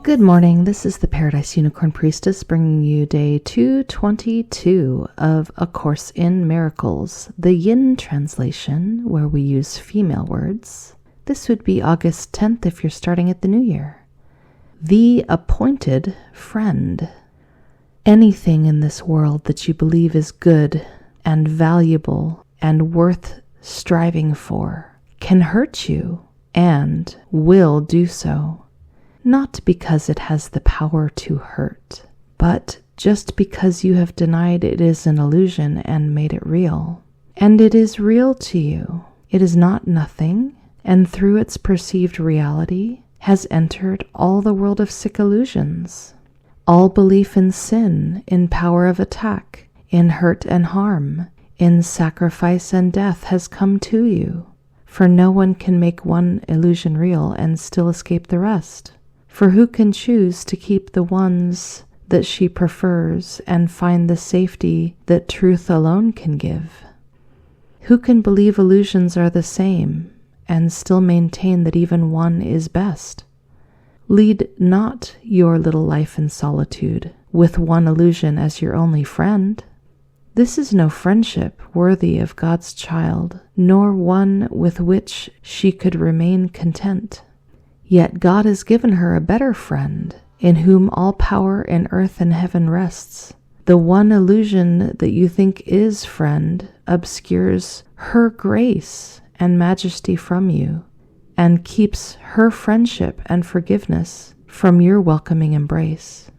Good morning, this is the Paradise Unicorn Priestess bringing you day 222 of A Course in Miracles, the Yin translation, where we use female words. This would be August 10th if you're starting at the new year. The appointed friend. Anything in this world that you believe is good and valuable and worth striving for can hurt you and will do so. Not because it has the power to hurt, but just because you have denied it is an illusion and made it real. And it is real to you. It is not nothing, and through its perceived reality has entered all the world of sick illusions. All belief in sin, in power of attack, in hurt and harm, in sacrifice and death has come to you. For no one can make one illusion real and still escape the rest. For who can choose to keep the ones that she prefers and find the safety that truth alone can give? Who can believe illusions are the same and still maintain that even one is best? Lead not your little life in solitude with one illusion as your only friend. This is no friendship worthy of God's child, nor one with which she could remain content. Yet God has given her a better friend, in whom all power in earth and heaven rests. The one illusion that you think is friend obscures her grace and majesty from you, and keeps her friendship and forgiveness from your welcoming embrace.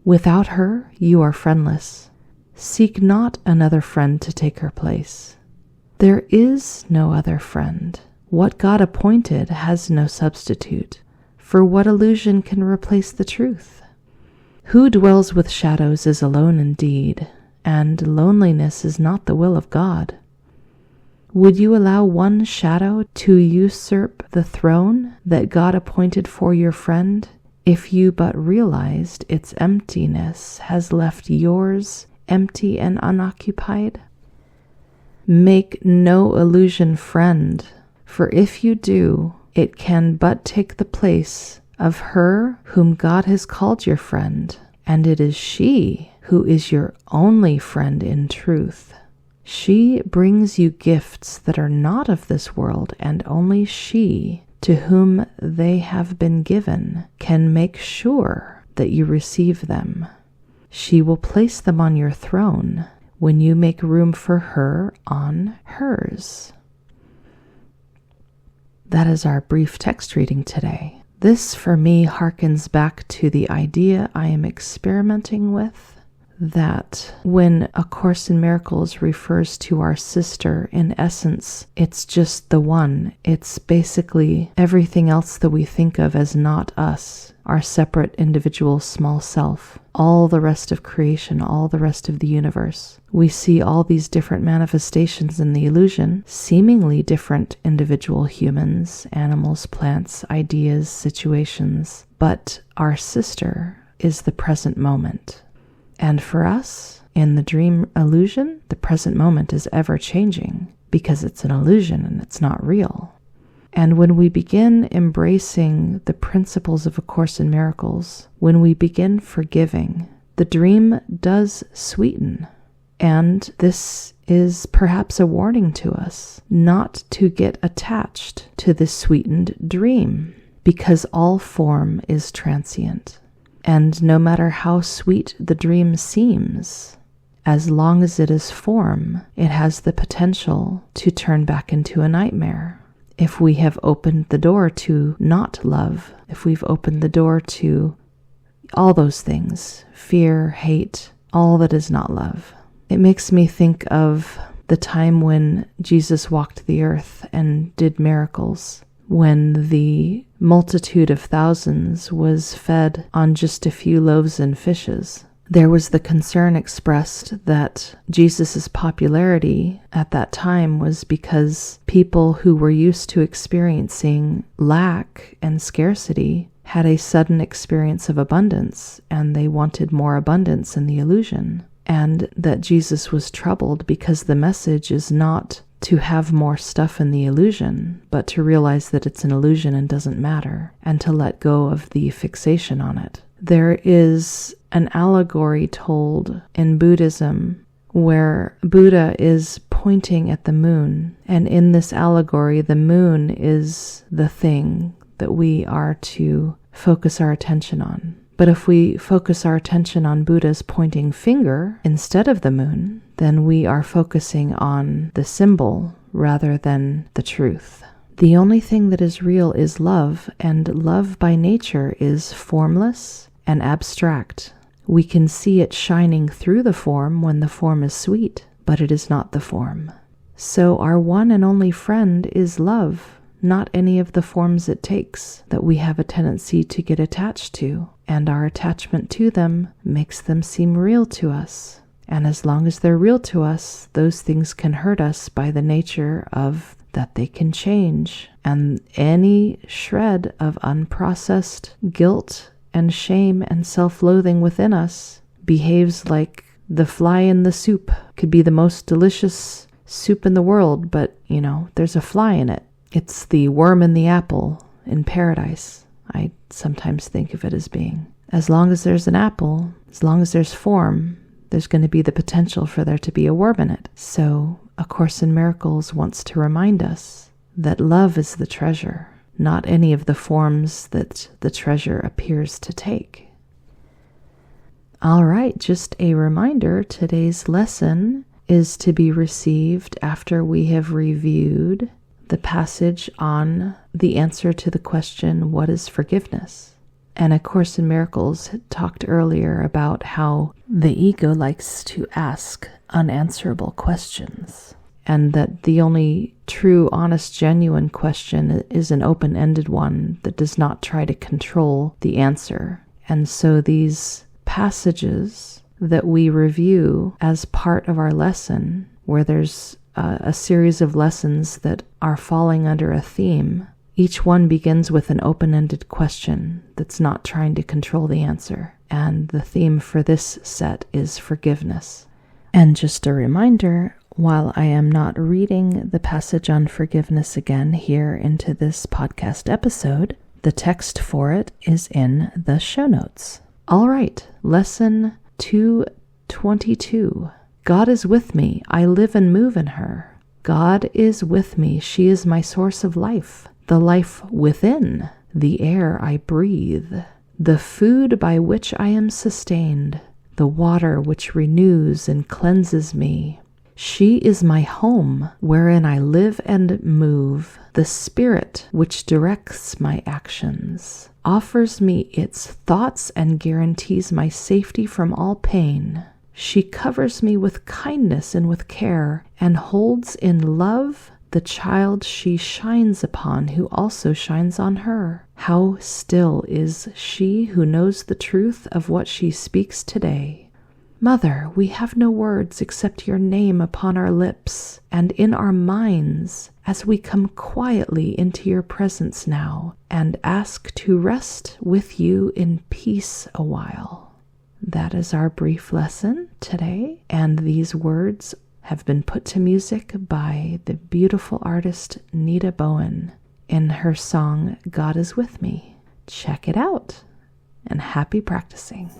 Without her, you are friendless. Seek not another friend to take her place. There is no other friend. What God appointed has no substitute, for what illusion can replace the truth? Who dwells with shadows is alone indeed, and loneliness is not the will of God. Would you allow one shadow to usurp the throne that God appointed for your friend, if you but realized its emptiness has left yours empty and unoccupied? Make no illusion friend, for if you do, it can but take the place of her whom God has called your friend, and it is she who is your only friend in truth. She brings you gifts that are not of this world, and only she, to whom they have been given, can make sure that you receive them. She will place them on your throne when you make room for her on hers. That is our brief text reading today. This, for me, harkens back to the idea I am experimenting with, that when A Course in Miracles refers to our sister, in essence, it's just the one. It's basically everything else that we think of as not us, our separate individual small self, all the rest of creation, all the rest of the universe. We see all these different manifestations in the illusion, seemingly different individual humans, animals, plants, ideas, situations, but our sister is the present moment. And for us, in the dream illusion, the present moment is ever changing because it's an illusion and it's not real. And when we begin embracing the principles of A Course in Miracles, when we begin forgiving, the dream does sweeten. And this is perhaps a warning to us not to get attached to this sweetened dream, because all form is transient. And no matter how sweet the dream seems, as long as it is form, it has the potential to turn back into a nightmare. If we have opened the door to not love, if we've opened the door to all those things, fear, hate, all that is not love. It makes me think of the time when Jesus walked the earth and did miracles, when the multitude of thousands was fed on just a few loaves and fishes. There was the concern expressed that Jesus' popularity at that time was because people who were used to experiencing lack and scarcity had a sudden experience of abundance, and they wanted more abundance in the illusion. And that Jesus was troubled because the message is not to have more stuff in the illusion, but to realize that it's an illusion and doesn't matter, and to let go of the fixation on it. There is an allegory told in Buddhism where Buddha is pointing at the moon, and in this allegory, the moon is the thing that we are to focus our attention on. But if we focus our attention on Buddha's pointing finger instead of the moon, then we are focusing on the symbol rather than the truth. The only thing that is real is love, and love by nature is formless and abstract. We can see it shining through the form when the form is sweet, but it is not the form. So our one and only friend is love, not any of the forms it takes that we have a tendency to get attached to, and our attachment to them makes them seem real to us. And as long as they're real to us, those things can hurt us by the nature of that they can change. And any shred of unprocessed guilt and shame and self-loathing within us behaves like the fly in the soup. Could be the most delicious soup in the world, but, there's a fly in it. It's the worm in the apple in paradise. I sometimes think of it as being. As long as there's an apple, as long as there's form, there's going to be the potential for there to be a worm in it. So A Course in Miracles wants to remind us that love is the treasure, not any of the forms that the treasure appears to take. All right, just a reminder, today's lesson is to be received after we have reviewed the passage on the answer to the question, what is forgiveness? And A Course in Miracles talked earlier about how the ego likes to ask unanswerable questions, and that the only true, honest, genuine question is an open-ended one that does not try to control the answer. And so these passages that we review as part of our lesson, where there's a series of lessons that are falling under a theme, each one begins with an open-ended question that's not trying to control the answer. And the theme for this set is forgiveness. And just a reminder, while I am not reading the passage on forgiveness again here into this podcast episode, the text for it is in the show notes. All right, lesson 222. God is with me. I live and move in her. God is with me. She is my source of life, the life within, the air I breathe, the food by which I am sustained, the water which renews and cleanses me. She is my home, wherein I live and move, the spirit which directs my actions, offers me its thoughts and guarantees my safety from all pain. She covers me with kindness and with care, and holds in love the child she shines upon, who also shines on her. How still is she who knows the truth of what she speaks today. Mother, we have no words except your name upon our lips and in our minds as we come quietly into your presence now and ask to rest with you in peace a while. That is our brief lesson today, and these words have been put to music by the beautiful artist Nita Bowen in her song, God is With Me. Check it out, and happy practicing.